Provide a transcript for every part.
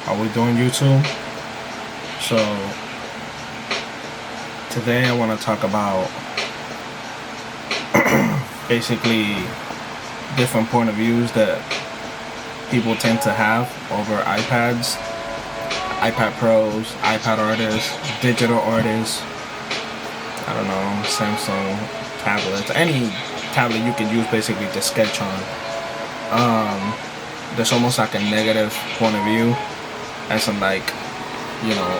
How we doing, YouTube? So today I want to talk about basically different point of views that people tend to have over iPads, iPad Pros, iPad artists, digital artists, I don't know, Samsung tablets, any tablet you can use basically to sketch on. There's almost like a negative point of view, as in like, you know,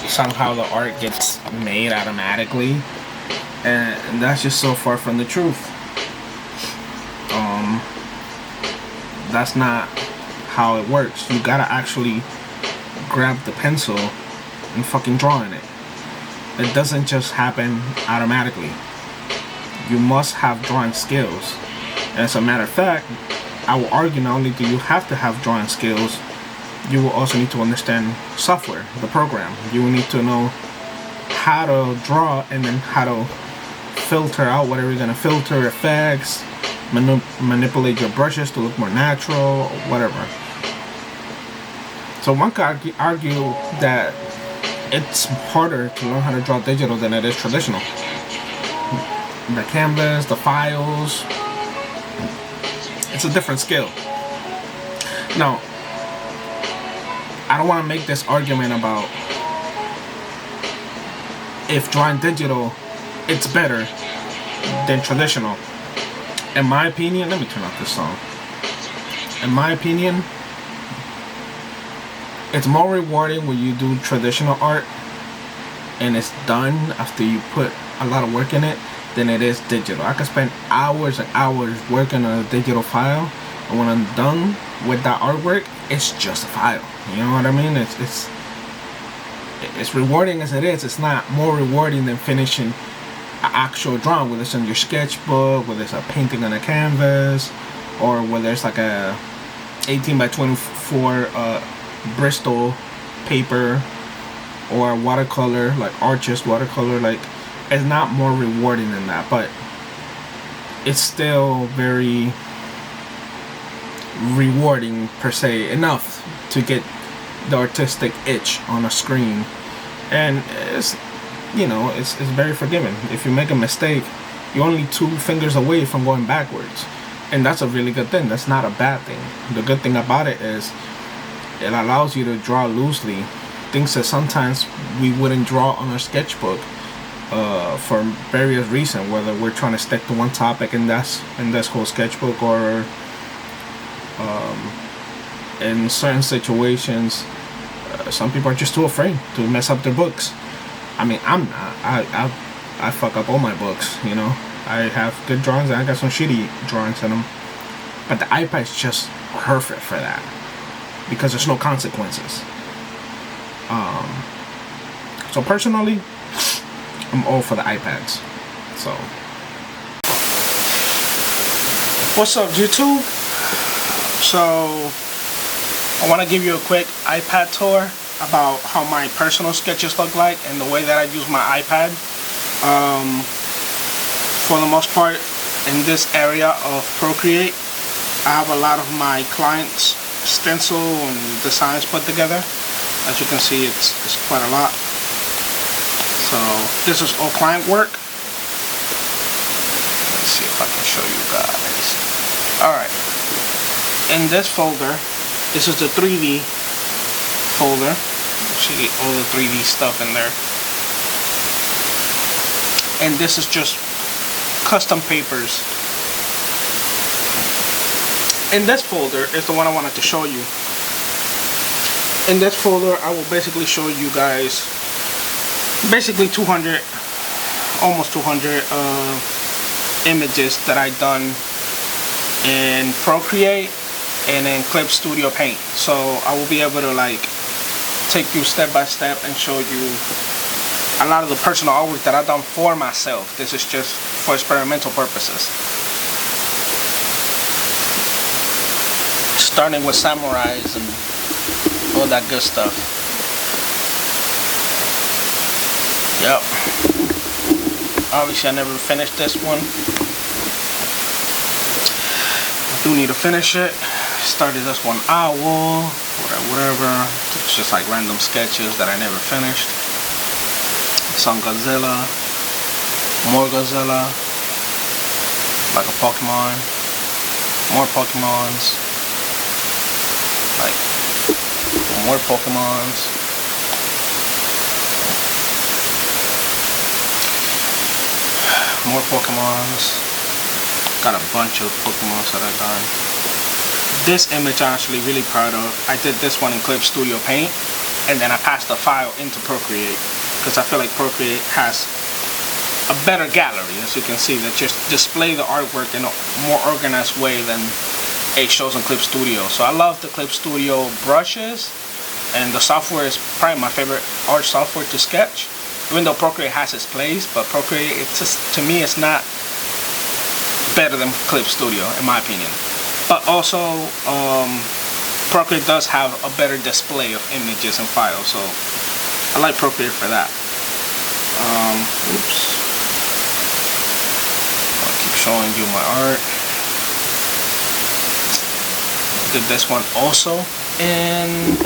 somehow the art gets made automatically, and that's just so far from the truth. That's not how it works. You gotta actually grab the pencil and fucking draw in it. It doesn't just happen automatically. You must have drawing skills. As a matter of fact, I will argue not only do you have to have drawing skills, you will also need to understand software, the program. You will need to know how to draw and then how to filter out whatever you're gonna filter, effects, manipulate your brushes to look more natural, whatever. So one could argue that it's harder to learn how to draw digital than it is traditional. The canvas, the files, it's a different skill. Now, I don't want to make this argument about if drawing digital, it's better than traditional. In my opinion, let me turn off this song. In my opinion, it's more rewarding when you do traditional art and it's done after you put a lot of work in it than it is digital. I can spend hours and hours working on a digital file, and when I'm done with that artwork, it's just a file. You know what I mean? It's rewarding as it is. It's not more rewarding than finishing an actual drawing, whether it's in your sketchbook, whether it's a painting on a canvas, or whether it's like a 18 by 24 Bristol paper, or watercolor, like Arches watercolor. Like, it's not more rewarding than that, but it's still very rewarding per se, enough to get the artistic itch on a screen. And it's, you know, it's very forgiving. If you make a mistake, you're only 2 fingers away from going backwards, and that's a really good thing. That's not a bad thing. The good thing about it is it allows you to draw loosely, things that sometimes we wouldn't draw on our sketchbook for various reasons, whether we're trying to stick to one topic in this whole sketchbook, or in certain situations, some people are just too afraid to mess up their books. I mean, I'm not. I fuck up all my books, you know. I have good drawings and I got some shitty drawings in them, but the iPad is just perfect for that because there's no consequences. So personally, I'm all for the iPads. So, what's up, YouTube? So, I want to give you a quick iPad tour about how my personal sketches look like and the way that I use my iPad. For the most part, in this area of Procreate, I have a lot of my clients' stencil and designs put together. As you can see, it's quite a lot. So this is all client work. Let's see if I can show you guys. Alright. In this folder, this is the 3D folder. See all the 3D stuff in there. And this is just custom papers. In this folder is the one I wanted to show you. In this folder, I will basically show you guys basically 200, almost 200 images that I done in Procreate and in Clip Studio Paint. So I will be able to like take you step by step and show you a lot of the personal artwork that I've done for myself. This is just for experimental purposes. Starting with samurais and all that good stuff. Yep. Obviously I never finished this one. I do need to finish it. Started this one owl. whatever. It's just like random sketches that I never finished. Some Godzilla, more Godzilla, like a Pokemon, more Pokemons, like more Pokemons. More Pokemons. Got a bunch of Pokemons that I've done. This image I'm actually really proud of. I did this one in Clip Studio Paint, and then I passed the file into Procreate because I feel like Procreate has a better gallery, as you can see, that just display the artwork in a more organized way than it shows in Clip Studio. So I love the Clip Studio brushes, and the software is probably my favorite art software to sketch. Even though Procreate has its place, but Procreate, it's just, to me, it's not better than Clip Studio, in my opinion. But also, Procreate does have a better display of images and files, so I like Procreate for that. Oops. I'll keep showing you my art. Did this one also in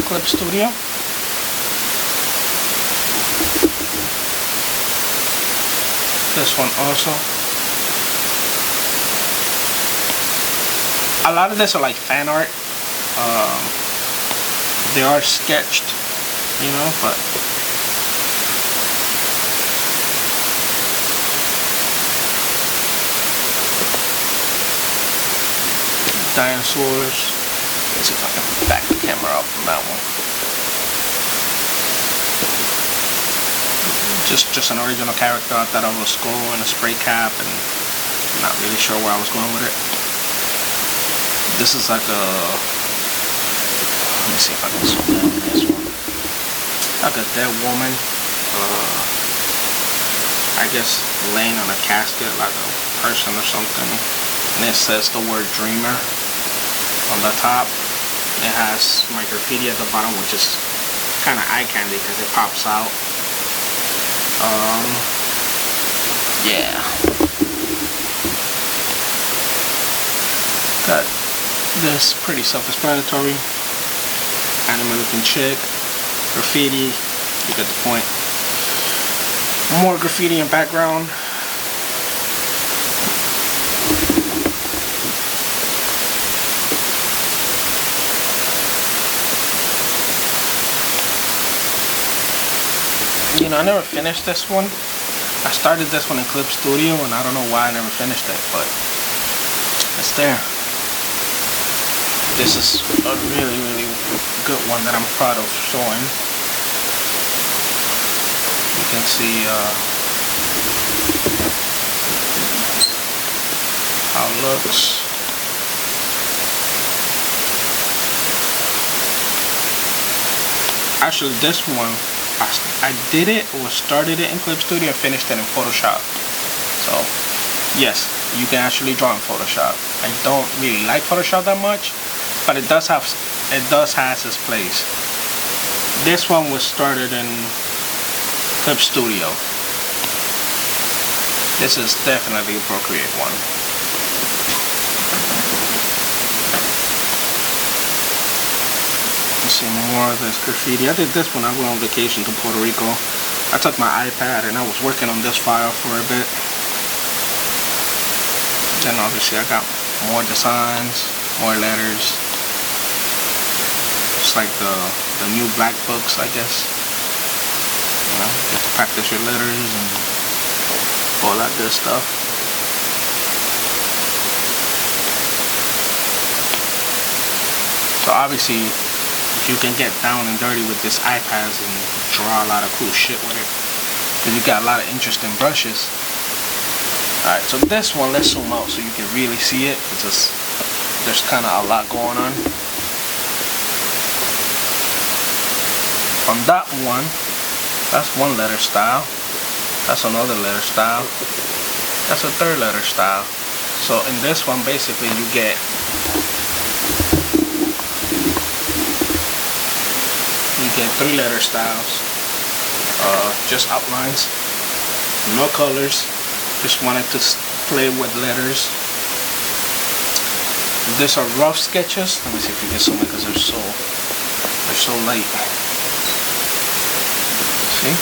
Clip Studio. This one also. A lot of this are like fan art. They are sketched, you know, but dinosaurs. Let's see if I can back the camera up from that one. Just an original character. I thought of a skull and a spray cap, and I'm not really sure where I was going with it. This is like a, let me see if I can zoom in on this one. Like a dead woman, I guess laying on a casket like a person or something, and it says the word dreamer on the top. It has my graffiti at the bottom, which is kind of eye candy because it pops out. Yeah. Got this pretty self-explanatory. Anime looking chick. Graffiti. You get the point. More graffiti in background. You know, I never finished this one. I started this one in Clip Studio, and I don't know why I never finished it, but it's there. This is a really, really good one that I'm proud of showing. You can see how it looks. Actually, this one, I did it or started it in Clip Studio and finished it in Photoshop. So yes, you can actually draw in Photoshop. I don't really like Photoshop that much, but it does has its place. This one was started in Clip Studio. This is definitely a Procreate one. See more of this graffiti. I did this when I went on vacation to Puerto Rico. I took my iPad and I was working on this file for a bit. Then obviously I got more designs, more letters. It's like the new black books, I guess. You know, you get to practice your letters and all that good stuff. So obviously, you can get down and dirty with this iPad and draw a lot of cool shit with it. And you got a lot of interesting brushes. Alright, so this one, let's zoom out so you can really see it. It's just, there's kind of a lot going on. On that one, that's one letter style. That's another letter style. That's a third letter style. So in this one, basically, you get three letter styles, just outlines, no colors, just wanted to play with letters. These are rough sketches. Let me see if we can zoom in because they're so light. See?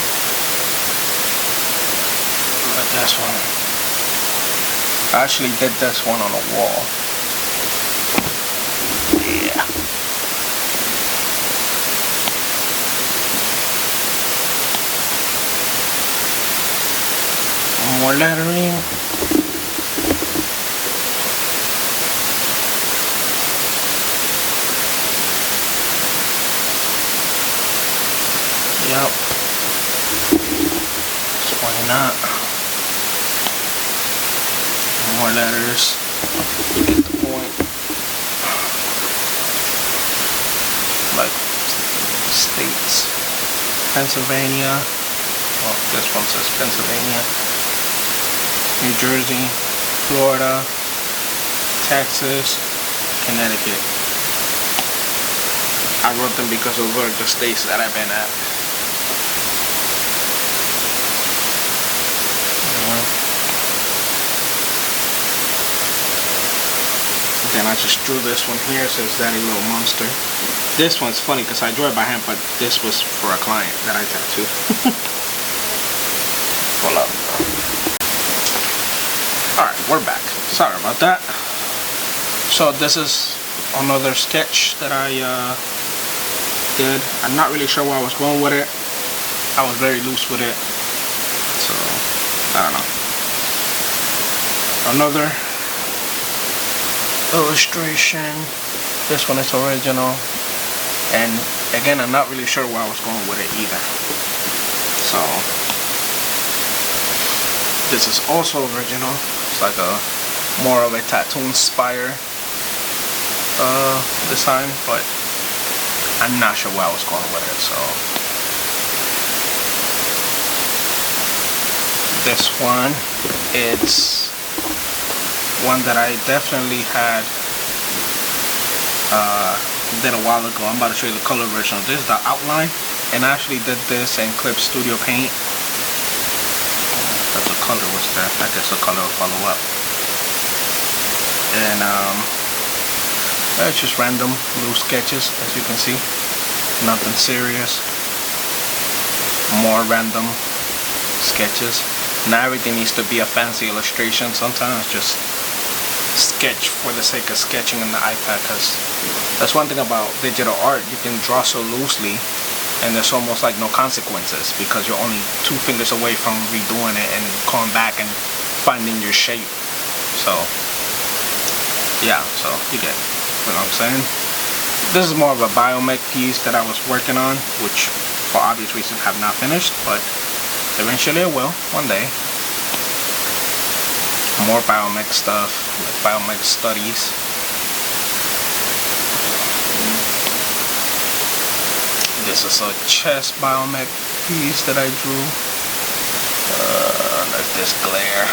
Look at this one. I actually did this one on a wall. Yeah. More lettering. Yep. Why not? More letters. You get the point. Like states. Pennsylvania. Well, this one says Pennsylvania. New Jersey. Florida. Texas. Connecticut. I wrote them because those were the states that I've been at. Then I just drew this one here. It says Daddy Little Monster. This one's funny because I drew it by hand, but this was for a client that I tattooed. Pull up. Alright, we're back. Sorry about that. So this is another sketch that I did. I'm not really sure where I was going with it. I was very loose with it. So, I don't know. Another illustration. This one is original, and again I'm not really sure where I was going with it either. So this is also original. It's like a more of a tattoo inspired design, but I'm not sure where I was going with it. So this one, it's one that I definitely had did a while ago. I'm about to show you the color version of this, the outline, and I actually did this in Clip Studio Paint. That the color was there. I guess the color will follow up. And it's just random little sketches, as you can see. Nothing serious. More random sketches. Not everything needs to be a fancy illustration. Sometimes just sketch for the sake of sketching on the iPad, because that's one thing about digital art. You can draw so loosely and there's almost like no consequences because you're only 2 fingers away from redoing it and going back and finding your shape. So yeah, so you get what I'm saying. This is more of a biomech piece that I was working on, which for obvious reasons have not finished, but eventually I will, one day. More biomech stuff, like biomech studies. This is a chest biomech piece that I drew. Let this glare.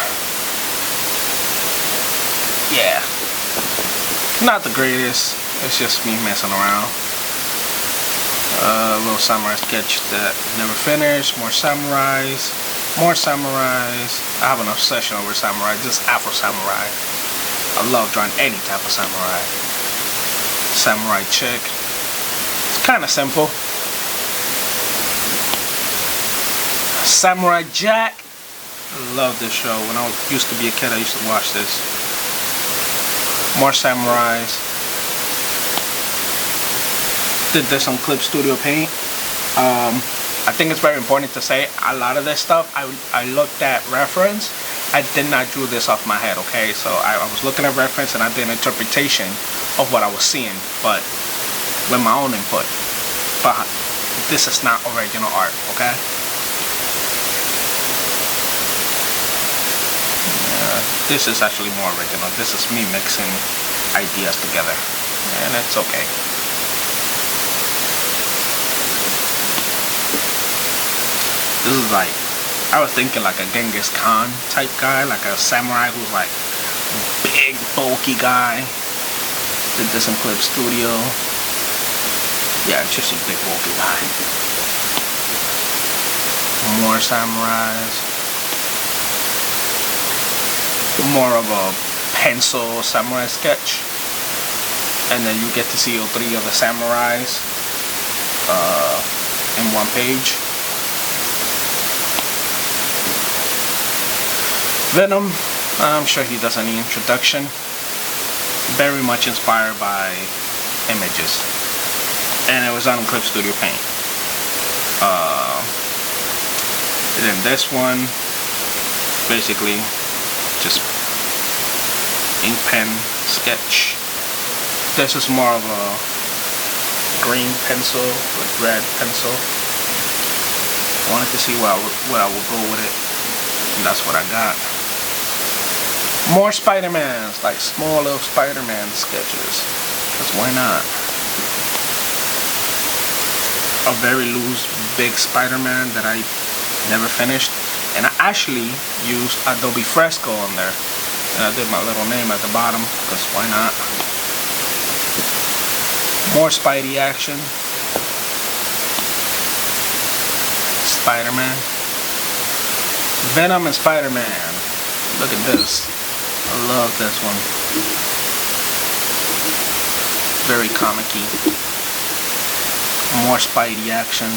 Yeah, not the greatest. It's just me messing around. Little samurai sketch that never finished. More samurais. More samurais. I have an obsession over samurai, just Afro samurai. I love drawing any type of samurai. Samurai chick. It's kind of simple. Samurai Jack. I love this show. When I used to be a kid, I used to watch this. More samurais. Did this on Clip Studio Paint. I think it's very important to say a lot of this stuff I looked at reference. I did not draw this off my head, okay? So I was looking at reference and I did an interpretation of what I was seeing, but with my own input. But this is not original art, okay? This is actually more original. This is me mixing ideas together, and it's okay. This is like, I was thinking like a Genghis Khan type guy, like a samurai who's like big, bulky guy. Did this in Clip Studio. Yeah, it's just a big, bulky guy. More samurais. More of a pencil samurai sketch. and then you get to see all three of the samurais in one page. Venom, I'm sure he doesn't need introduction. Very much inspired by Images, and it was on Clip Studio Paint. Then this one, basically just ink pen sketch. This is more of a green pencil with red pencil. I wanted to see where I would go with it, and that's what I got. More Spider-Mans, like small little Spider-Man sketches, because why not? A very loose, big Spider-Man that I never finished, and I actually used Adobe Fresco on there, and I did my little name at the bottom, because why not? More Spidey action. Spider-Man. Venom and Spider-Man. Look at this. I love this one. Very comic-y. More Spidey action.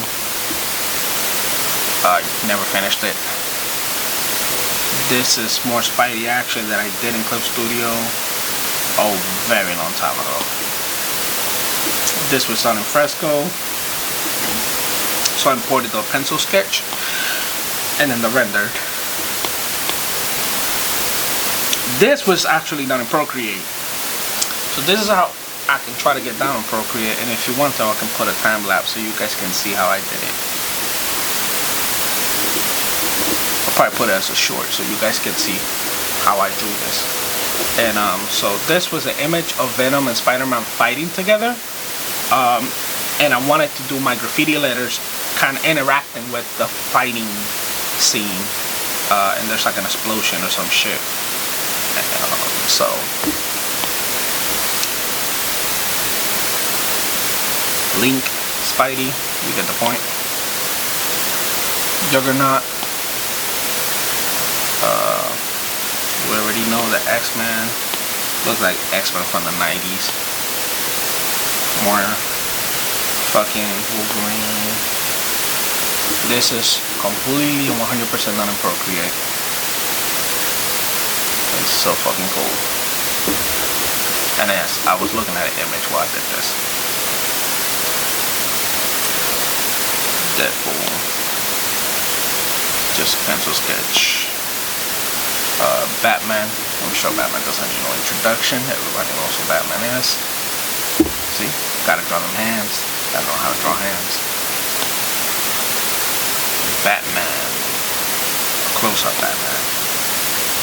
I never finished it. This is more Spidey action that I did in Clip Studio a very long time ago. This was done in Fresco, so I imported the pencil sketch and then the render. This was actually done in Procreate, so this is how I can try to get down on Procreate, and if you want to, I can put a time lapse so you guys can see how I did it. I'll probably put it as a short so you guys can see how I drew this. And so this was an image of Venom and Spider-Man fighting together, and I wanted to do my graffiti letters kind of interacting with the fighting scene, and there's like an explosion or some shit. So Link, Spidey, you get the point. Juggernaut. We already know the X-Men. Looks like X-Men from the 90s. More fucking Wolverine. This is completely 100% done in Procreate. It's so fucking cool. And yes, I was looking at an image while I did this. Deadpool. Just pencil sketch. Batman. I'm sure Batman doesn't need no introduction. Everybody knows who Batman is. See? Gotta draw them hands. Gotta know how to draw hands. Batman. Close-up Batman.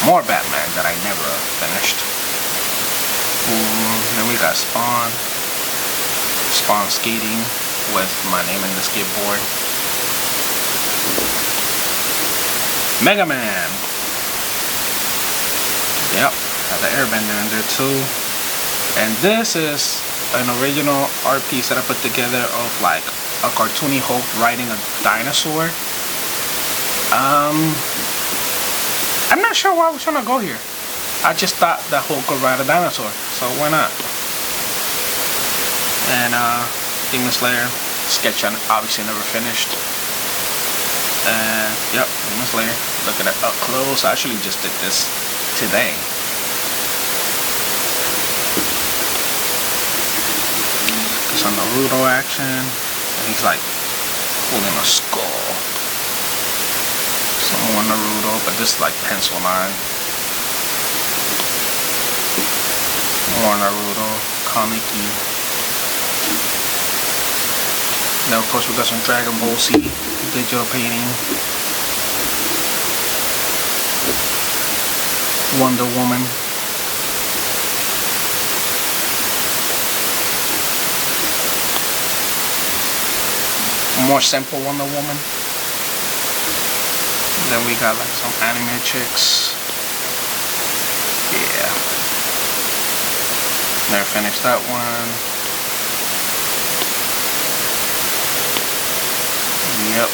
More Batman that I never finished. Then we got Spawn. Spawn skating with my name in the skateboard. Mega Man. Yep, got the airbender in there too. And this is an original art piece that I put together of like a cartoony Hulk riding a dinosaur. I'm not sure why I was trying to go here. I just thought that Hulk could ride a dinosaur, so why not? And Demon Slayer sketch I obviously never finished. And yep, Demon Slayer. Look at it up close. I actually just did this today. Some Naruto action, and he's like holding a skull. Some more Naruto, but this is like pencil line. More Naruto, comic-y. Now of course we got some Dragon Ball Z digital painting. Wonder Woman. More simple Wonder Woman. Then we got like some anime chicks. Yeah. Never finished that one. Yep.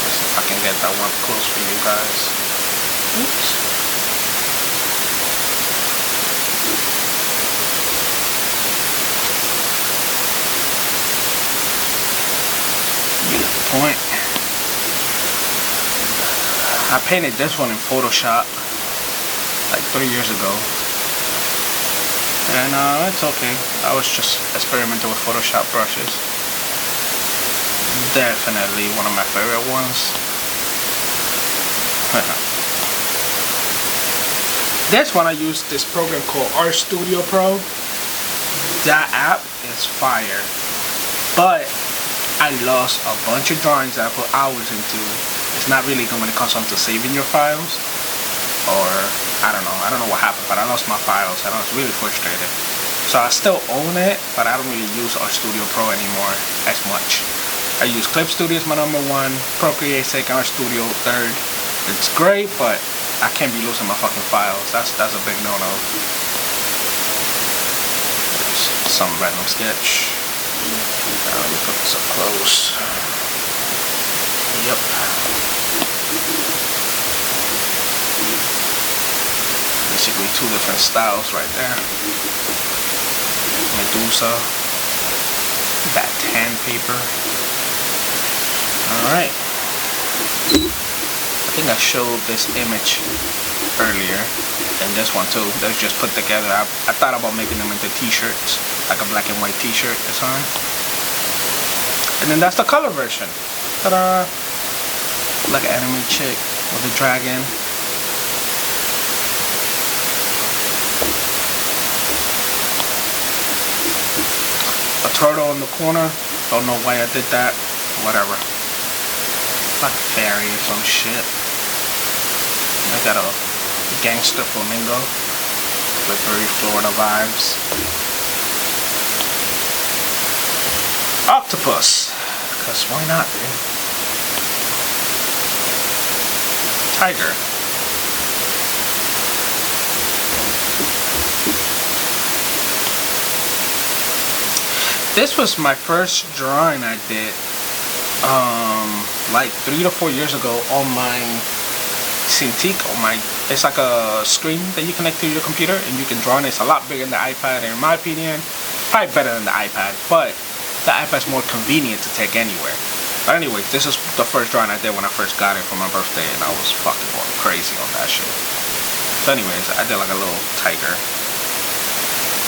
See if I can get get that one close for you guys. Oops. You get the point. I painted this one in Photoshop like 3 years ago. And it's okay. I was just experimenting with Photoshop brushes. Definitely one of my favorite ones. This one I use this program called Art Studio Pro. That app is fire. But I lost a bunch of drawings that I put hours into. It's not really good when it comes on to saving your files. Or I don't know what happened, but I lost my files and I was really frustrated. So I still own it, but I don't really use Art Studio Pro anymore as much. I use Clip Studio as my #1, Procreate second, Art Studio third. It's great, but I can't be losing my fucking files. That's a big no-no. Some random sketch. Let me put this up close. Yep. Basically 2 different styles right there. Medusa. That tan paper. Alright. I think I showed this image earlier. And this one too. They're just put together. I thought about making them into t-shirts. Like a black and white t-shirt design. And then that's the color version. Ta-da! Like an anime chick with a dragon. A turtle in the corner. Don't know why I did that. Whatever. Like a fairy or some shit. I got a gangster flamingo with very Florida vibes. Octopus. Cause why not, dude? Tiger. This was my first drawing I did like 3 to 4 years ago on my Cintiq. It's like a screen that you connect to your computer and you can draw on it. It's a lot bigger than the iPad, and in my opinion, probably better than the iPad, but the iPad's more convenient to take anywhere. But anyway, this is the first drawing I did when I first got it for my birthday, and I was fucking going crazy on that shit. So anyways, I did like a little tiger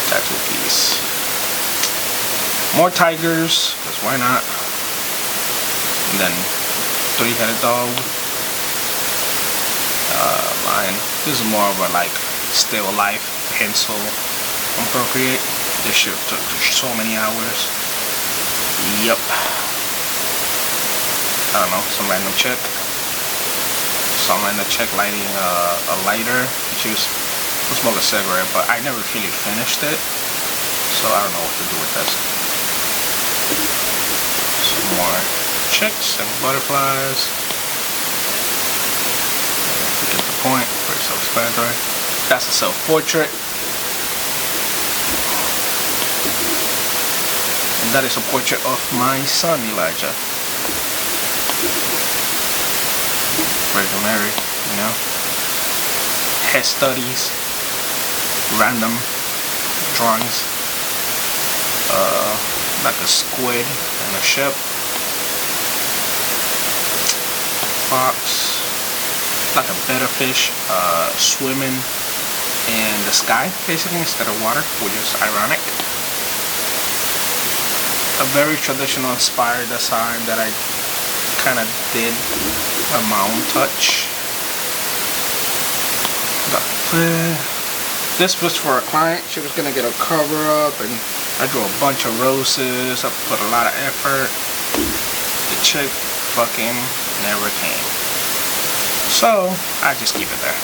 tattoo piece. More tigers, because why not? And then 3-headed dog. Lion. This is more of a like still life pencil on Procreate. This shit took so many hours. Yep. I don't know, some random chick. Some random chick lighting a lighter. She was smoking a cigarette, but I never really finished it. So I don't know what to do with this. Some more chicks and butterflies. To get the point, pretty self-explanatory. That's a self-portrait. And that is a portrait of my son, Elijah. Virgin Mary, you know. Head studies. Random drawings. Like a squid and a ship. Fox. Like a betta fish swimming in the sky, basically, instead of water, which is ironic. A very traditional inspired design that I kind of did with my own touch. This was for a client. She was gonna get a cover up, and I drew a bunch of roses. I put a lot of effort. The chick fucking never came. So I just keep it there.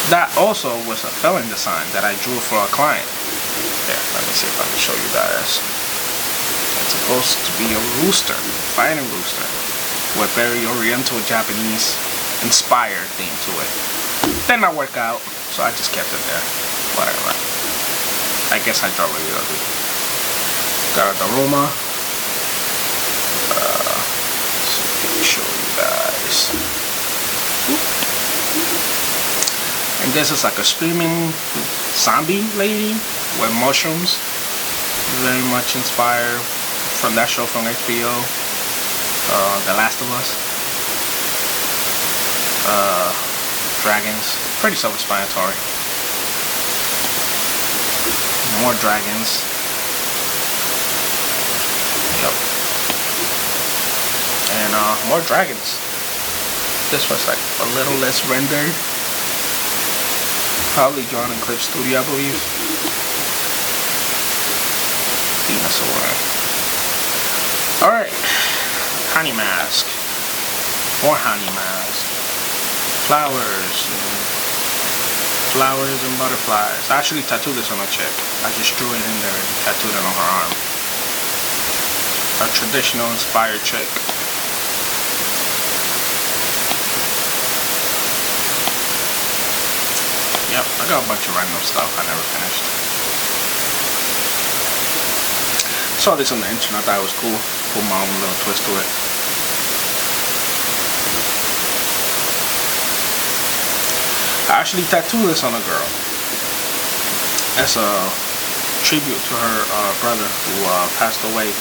That also was a felon design that I drew for a client. Here, let me see if I can show you guys. It's supposed to be a rooster, fighting rooster, with very Oriental Japanese inspired theme to it. Did not work out, so I just kept it there. Whatever. I guess I draw really ugly. Got a Daruma. Let me show you guys. This is like a screaming zombie lady with mushrooms. Very much inspired from that show from HBO, The Last of Us. Dragons, pretty self-explanatory. More dragons. Yep. And more dragons. This was like a little less rendered. Probably drawn in Clip Studio, I believe. Dinosaur. Alright. Honey mask. More honey mask. Flowers and butterflies. I actually tattooed this on a chick. I just drew it in there and tattooed it on her arm. A traditional inspired chick. Yep, I got a bunch of random stuff I never finished. Saw this on the internet, thought it was cool. Put my own little twist to it. I actually tattooed this on a girl. As a tribute to her brother who passed away.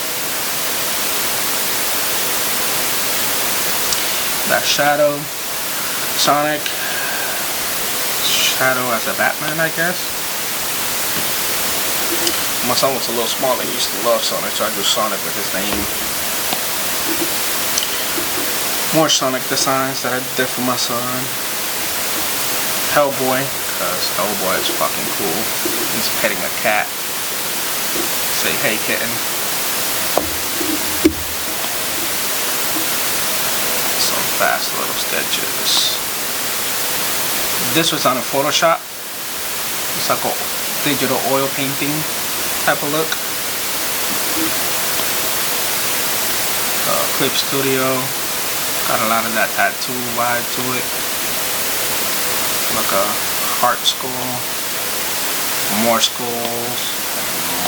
That Shadow, Sonic, Shadow as a Batman, I guess. My son was a little smaller, he used to love Sonic, so I drew Sonic with his name. More Sonic designs that I did for my son. Hellboy, because Hellboy is fucking cool. He's petting a cat. Say, hey kitten. Some fast little stitches. This was on a Photoshop. It's like a digital oil painting type of look. Clip Studio. Got a lot of that tattoo vibe to it. Like a heart skull, more skulls,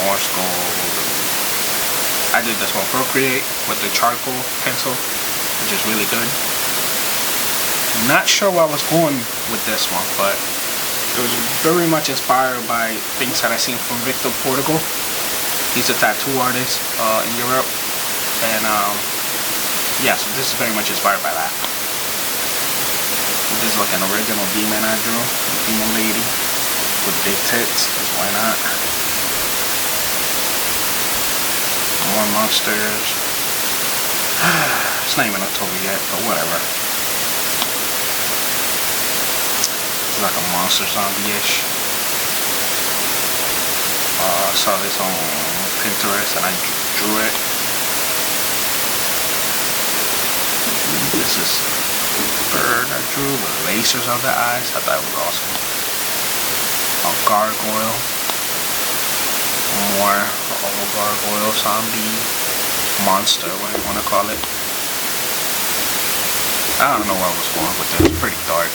more skulls. I did this one Procreate with the charcoal pencil, which is really good. Not sure where I was going with this one, but it was very much inspired by things that I seen from Victor Portugal. He's a tattoo artist in Europe, and yeah, so this is very much inspired by that. This is like an original demon I drew, demon lady with big tits, because why not? More monsters. It's not even October yet, but whatever. It's like a monster zombie-ish. I saw this on Pinterest and I drew it. This is bird I drew with lasers on the eyes. I thought it was awesome. A gargoyle. More gargoyle zombie monster, whatever you want to call it. I don't know where I was going with this. It's pretty dark.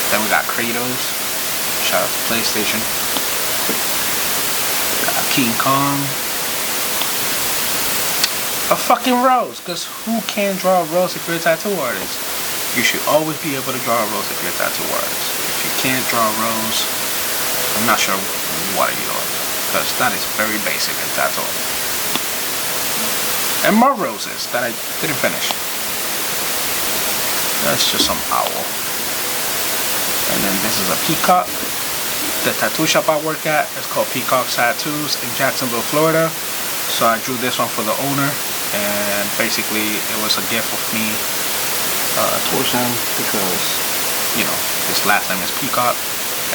Then we got Kratos. Shout out to PlayStation. Got King Kong. A fucking rose, because who can draw a rose if you're a tattoo artist? You should always be able to draw a rose if you're a tattoo artist. If you can't draw a rose, I'm not sure what are you doing, because that is very basic in tattooing. And more roses that I didn't finish. That's just some owl. And then this is a peacock. The tattoo shop I work at is called Peacock's Tattoos in Jacksonville, Florida. So I drew this one for the owner. And basically it was a gift of me towards him, because you know his last name is Peacock,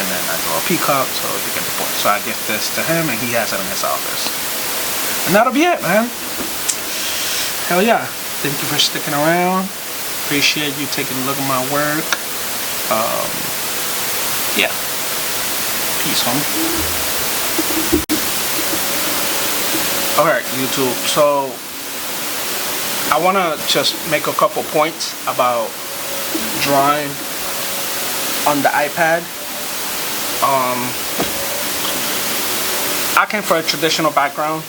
and then I draw a peacock, so you get the point. So I gift this to him and he has it in his office. And that'll be it, man. Hell yeah. Thank you for sticking around. Appreciate you taking a look at my work. Yeah. Peace, homie. Alright, YouTube. So I want to just make a couple points about drawing on the iPad. I came from a traditional background.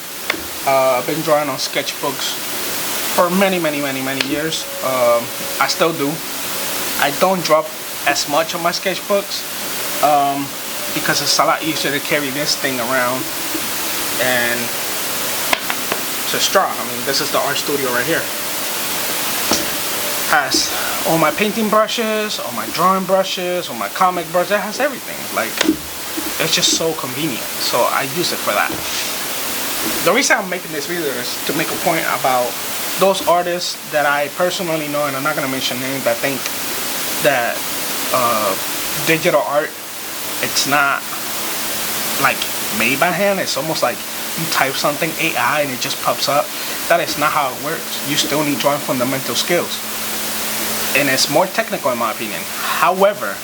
I've been drawing on sketchbooks for many years. I still do. I don't drop as much on my sketchbooks because it's a lot easier to carry this thing around and just draw. I mean, this is the art studio right here. Has all my painting brushes, all my drawing brushes, all my comic brushes. It has everything. Like, it's just so convenient. So I use it for that. The reason I'm making this video is to make a point about those artists that I personally know, and I'm not gonna mention names, that think that digital art, it's not like made by hand. It's almost like you type something AI and it just pops up. That is not how it works. You still need drawing fundamental skills, and it's more technical in my opinion. However,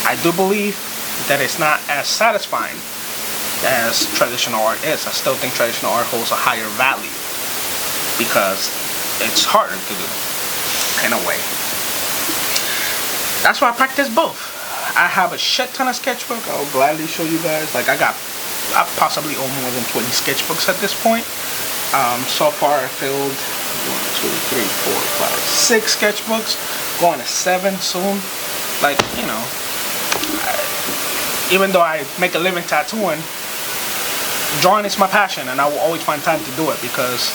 I do believe that it's not as satisfying as traditional art is. I still think traditional art holds a higher value because it's harder to do in a way. That's why I practice both. I have a shit ton of sketchbook. I'll gladly show you guys. Like, I possibly own more than 20 sketchbooks at this point. So far I filled 6 sketchbooks, going to 7 soon. Like, you know, even though I make a living tattooing, drawing is my passion, and I will always find time to do it because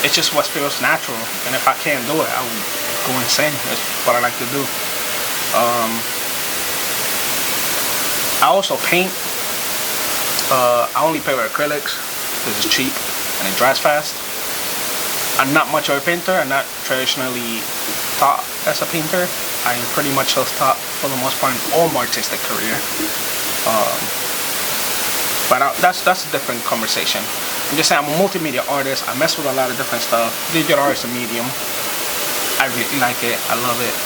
it's just what feels natural. And if I can't do it, I will go insane. That's what I like to do. I also paint. I only paint with acrylics because it's cheap and it dries fast. I'm not much of a painter. I'm not traditionally taught as a painter. I'm pretty much self-taught for the most part in all my artistic career. But that's a different conversation. I'm just saying I'm a multimedia artist. I mess with a lot of different stuff. Digital art is a medium. I really like it. I love it.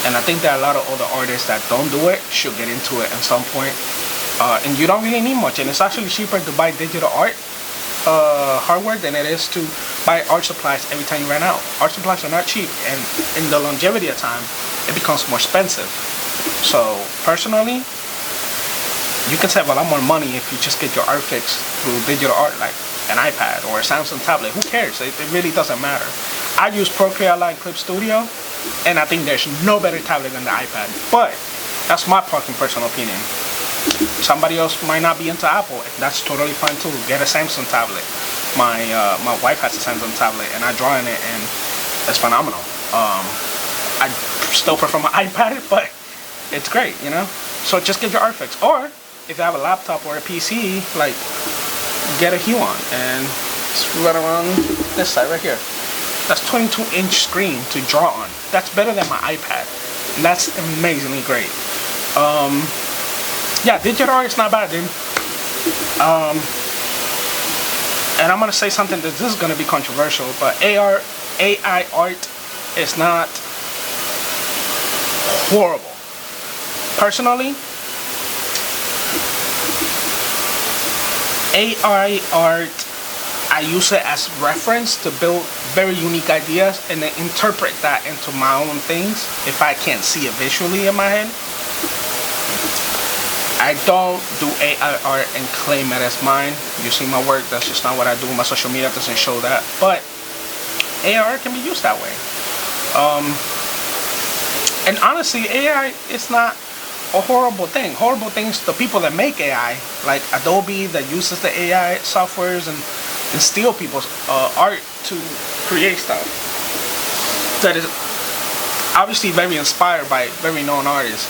And I think that a lot of other artists that don't do it should get into it at some point. And you don't really need much. And it's actually cheaper to buy digital art hardware than it is to buy art supplies every time you run out. Art supplies are not cheap. And in the longevity of time, it becomes more expensive. So personally, you can save a lot more money if you just get your art fixed through digital art, like an iPad or a Samsung tablet. Who cares? It really doesn't matter. I use Procreate Online Clip Studio, and I think there's no better tablet than the iPad. But that's my fucking personal opinion. Somebody else might not be into Apple, and that's totally fine too. Get a Samsung tablet. My wife has a Samsung tablet, and I draw in it, and it's phenomenal. I still prefer my iPad, but it's great, you know. So just get your art fixed, or if you have a laptop or a PC, like, get a Huon and screw it around this side right here. That's 22-inch screen to draw on. That's better than my iPad, and that's amazingly great. Yeah, digital art is not bad, dude. And I'm gonna say something that this is gonna be controversial, but AI art is not horrible. Personally, AI art, I use it as reference to build very unique ideas and then interpret that into my own things if I can't see it visually in my head. I don't do AI art and claim it as mine. You see my work, that's just not what I do. My social media doesn't show that. But AI art can be used that way. And honestly, AI is not a horrible thing. Horrible things, the people that make AI, like Adobe that uses the AI softwares and steal people's art to create stuff that is obviously very inspired by very known artists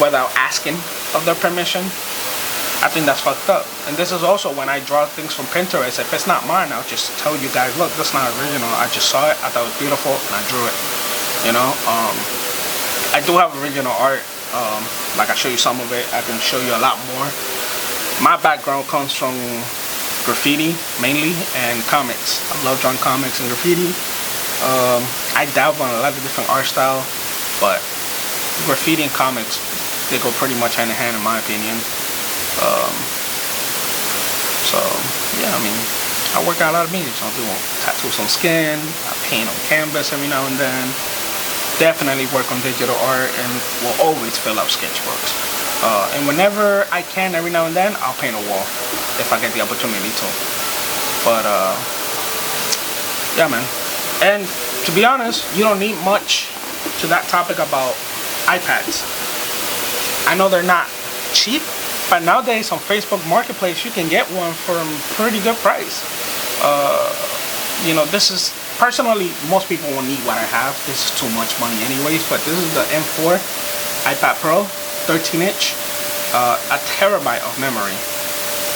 without asking of their permission. I think that's fucked up. And this is also when I draw things from Pinterest. If it's not mine, I'll just tell you guys, look, that's not original. I just saw it, I thought it was beautiful, and I drew it. You know, I do have original art. Like, I show you some of it. I can show you a lot more. My background comes from graffiti mainly and comics. I love drawing comics and graffiti. I dabble in a lot of different art style, but graffiti and comics, they go pretty much hand in hand in my opinion. So yeah, I mean, I work out a lot of mediums. I'll do tattoos on skin, I paint on canvas every now and then. Definitely work on digital art and will always fill up sketchbooks. And whenever I can, every now and then, I'll paint a wall if I get the opportunity to. But yeah, man. And to be honest, you don't need much to that topic about iPads. I know they're not cheap, but nowadays on Facebook Marketplace you can get one for a pretty good price. This is personally, most people won't need what I have. This is too much money anyways, but this is the M4 iPad Pro, 13-inch, a terabyte of memory.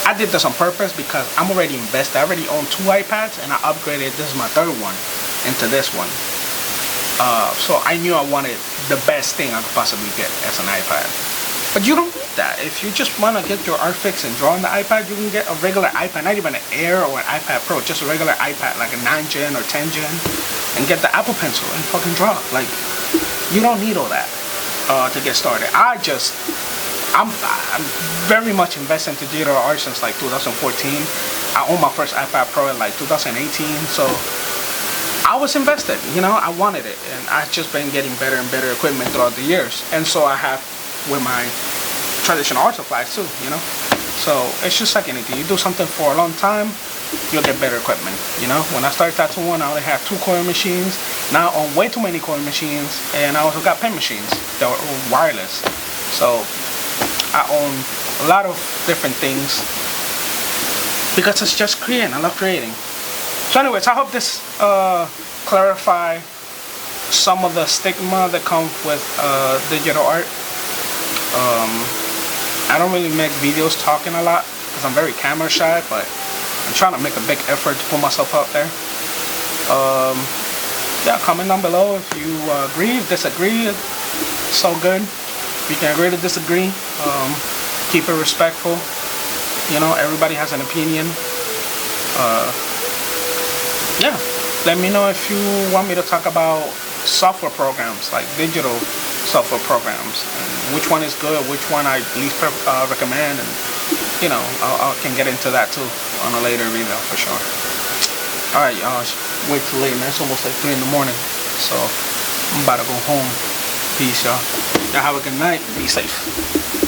I did this on purpose because I'm already invested. I already own 2 iPads and I upgraded. This is my 3rd one into this one. So I knew I wanted the best thing I could possibly get as an iPad. But you don't need that. If you just want to get your art fix and draw on the iPad, you can get a regular iPad, not even an Air or an iPad Pro, just a regular iPad, like a 9 Gen or 10 Gen, and get the Apple Pencil and fucking draw. Like, you don't need all that to get started. I'm very much invested into digital art since like 2014. I owned my first iPad Pro in like 2018, so I was invested, I wanted it, and I've just been getting better and better equipment throughout the years, and so I have with my traditional art supplies too, So it's just like anything. You do something for a long time, you'll get better equipment, When I started tattooing, I only had 2 coil machines. Now I own way too many coil machines, and I also got pen machines that were wireless. So I own a lot of different things because it's just creating. I love creating. So anyways, I hope this clarify some of the stigma that comes with digital art. I don't really make videos talking a lot because I'm very camera shy, but I'm trying to make a big effort to put myself out there. Yeah, comment down below if you agree, disagree. It's so good. You can agree to disagree. Keep it respectful. Everybody has an opinion. Yeah, let me know if you want me to talk about software programs, like digital software programs, and which one is good, which one I least recommend, and I can get into that too on a later video for sure. Alright, y'all, way too late, man. It's almost like 3 in the morning, so I'm about to go home. Peace, y'all. Y'all have a good night. Be safe.